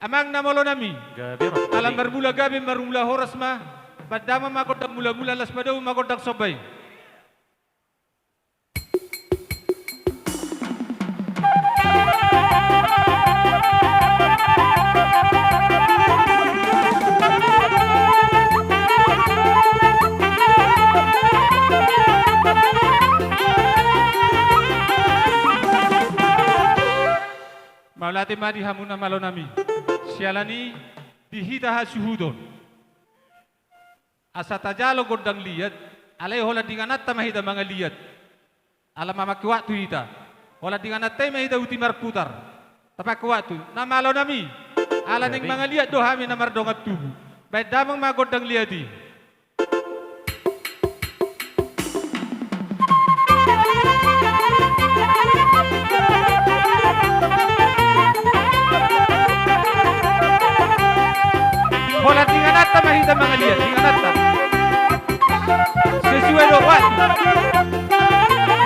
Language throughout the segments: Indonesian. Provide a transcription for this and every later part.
Amang namolo nami. Alam bermula gabi bermula horas ma. Padama makodak mula-mula las padau makodak sobay. Maulati madi hamuna malonami. Sialani dihita hasuhudon. Asa tajalo gondang liat, alay hola dinganat mahida mga liat. Alam mamak waktu hita. Hola dinganat mahida utimar putar. Tapak waktu. Na malonami. Ala ning mga liat do hami na mardongat tubu. Baik damang mga gondang liati. Hola dinganata mahida mga liat, dinganata. Sesuai do waktu.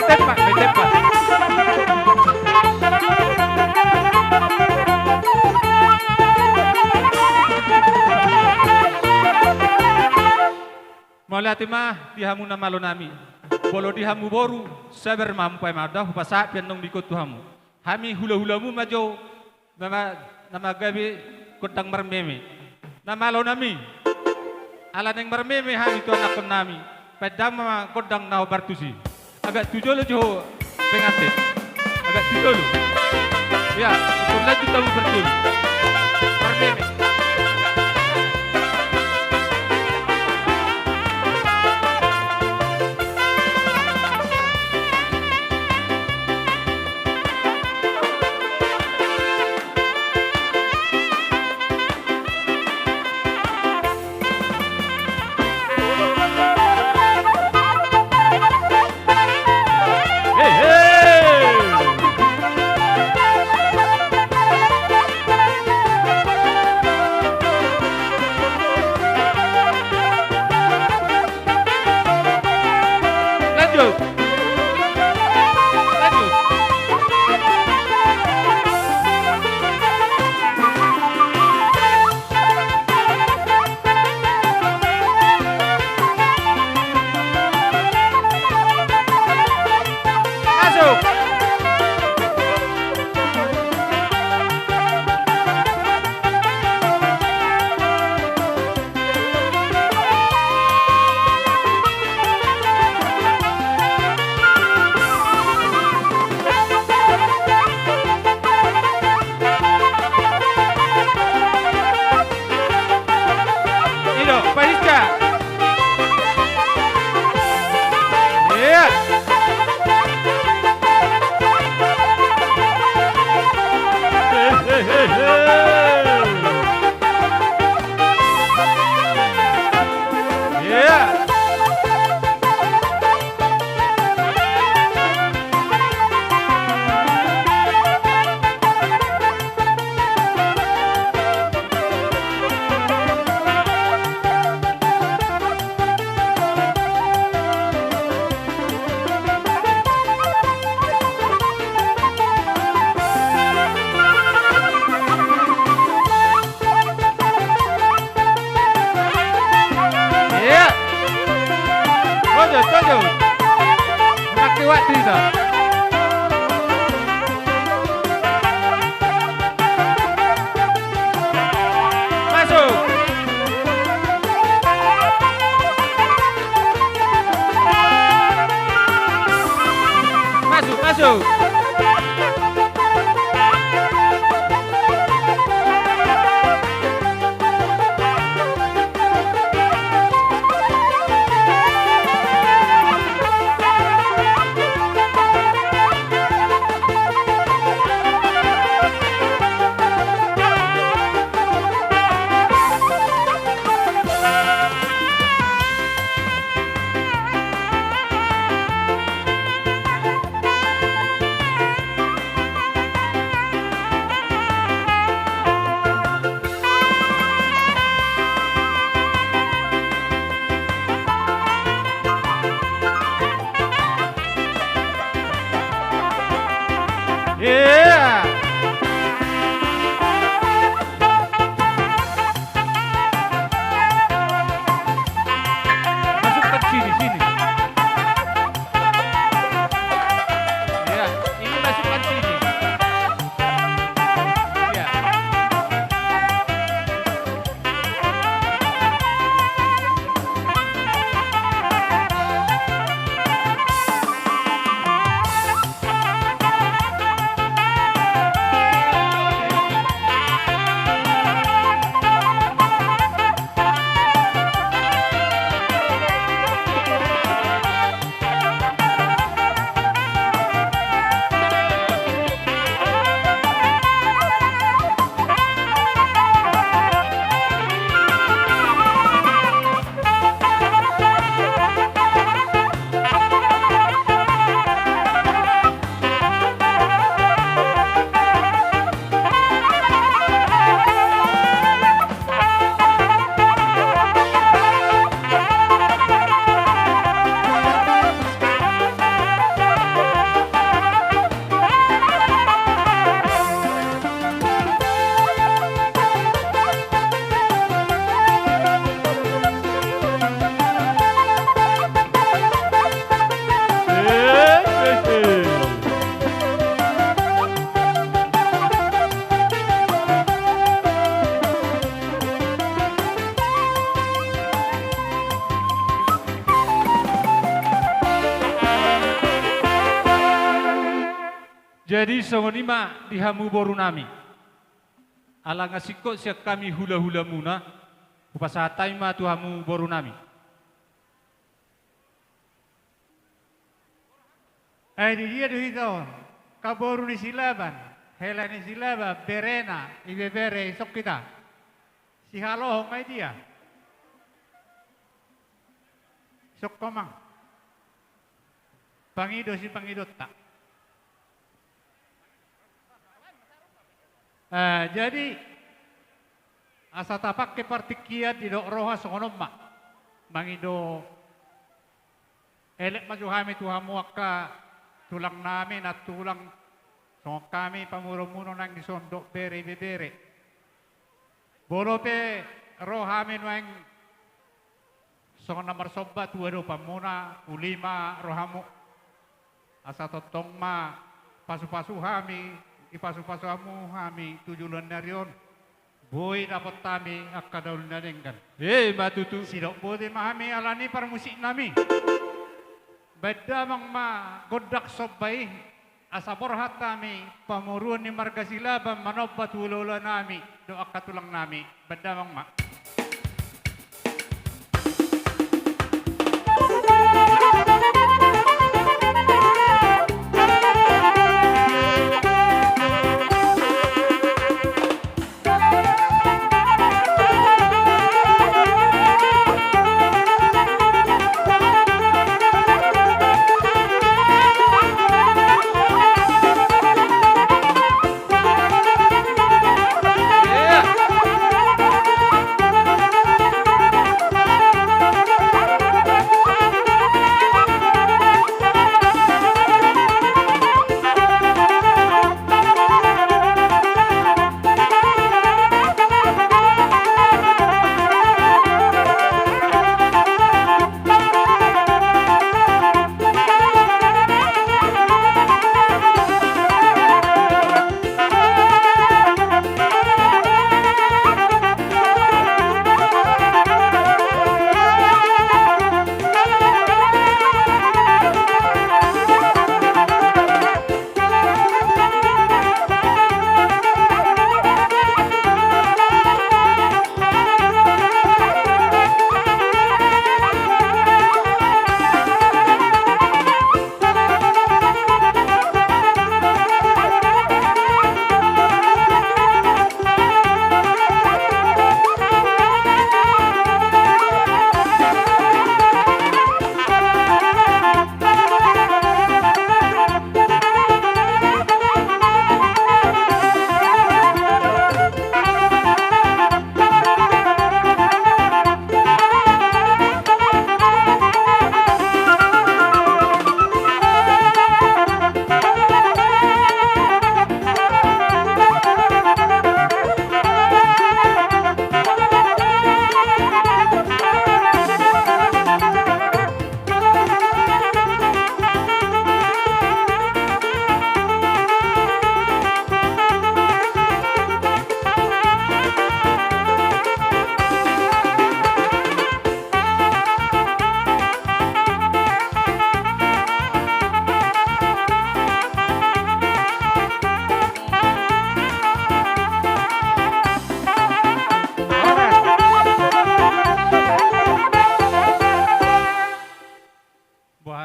Tempat, tempat. Maulati mah dihamu na malonami. Bolo dihamu boru sabar mampai madah pasak pianong bikot tuhamu. Hami hula-hulamu majo nama gabi kutang marmeme. Nama lo nami, ala neng bermeme hari itu anak nami, pada mama kodang nau bertusi, agak tujuh lo jo pengantin, agak tujuh lo, ya, itu lagi tahu betul, bermeme. Jadi songonima dihamu boru nami. Alang asikot siak kami hula-hula muna. Upasatai ma tuhamu boru nami. Di dia dito, kaboru ni silaban, hela ni silaba, berena, ibebere, isok kita. Si halohong ay dia. Isok komang. Pangido si pangidot tak. Jadi asa tapak ke partikiat di roha sokonom mak. Mangido elek maju kami tuhamu akka tulang namin at tulang so kami pamuro-muno nang disondok bere. Bolo pe roha min wang so nomor sobat tuwado pamuna ulima rohamu asa totong ma pasu-pasu kami ipasu-pasu amu kami tujulan narion boy dapat kami akadaul nadengkan Matutu. sidok boy mahami alani para musik nami beda mang ma godak sobay asa borhat kami pamuruan ni marga silaban manobat ulula nami doa katulang nami beda mang ma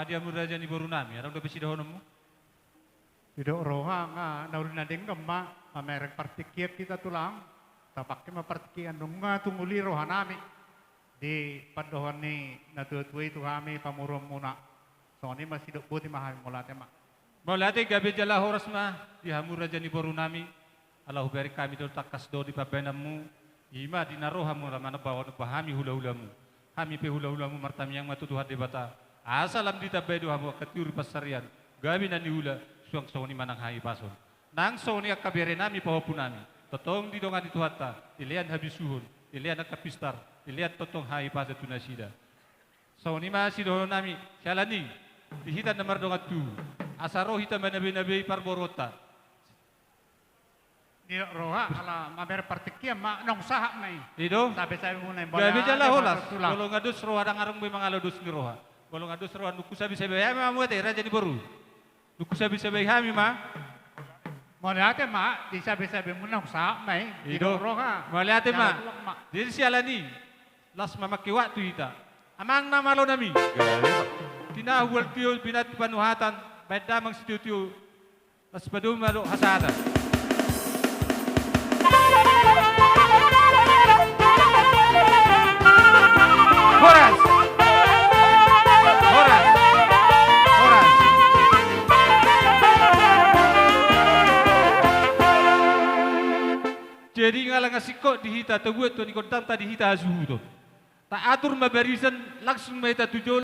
Dia muraja ni boru nami, arang dobe sidahono mo. Tidak roha nga naulin na din kama merek partikir kita tulang tapak ma partikian dong nga tunguli roha nami di padohan ni natutuwi tu kami pamurom muna so ni masih dok buti mahal mulate ma Mulate gabi jala horas ma di hamuraja ni boru nami Allahu beri kami do takas do di pabenamu ima di naroha mo ramana bawa no pahami hula-hulamu kami pe hula-hulamu martami yang matutuhan di bata asalam di tabai do hamu katiuri pasarian gabi nani hula suang soni manang hai pason nang soni akabere nami pahopun nami totong di dongan itu hatta ilian habisuhun ilian akapistar ilian totong hai pasa tunasida soni masih do nami shalani dihitan nomor dongan tu asaro hita manabe-nabe parborota di roha ala mamer partikian ma nong sahak nai itu sabe saya muna gabi jala holas kalau ngadus roha dangarang be mangalodus ni roha kalau ngadus roha nuku sabi sabi ya mamu te raja ni boru nuku sabi sabi hami ma Maliate mak, di sabi-sabi mo nang sa may, Ido. roha. Maliate ma. Tulak, mak. Jadi sialani. Las mamaki waktu ita. Amang na malo nami. Tinahual tiyo binat panuhatan. Baik damang situ-tiyo. Las padum malo hasada. Horas. Horas. Horas. Jadi ngalang asiko dihita tabuat tu ni kontam tadi hita azuh tu. Tak atur mabarisan langsung meta tujuh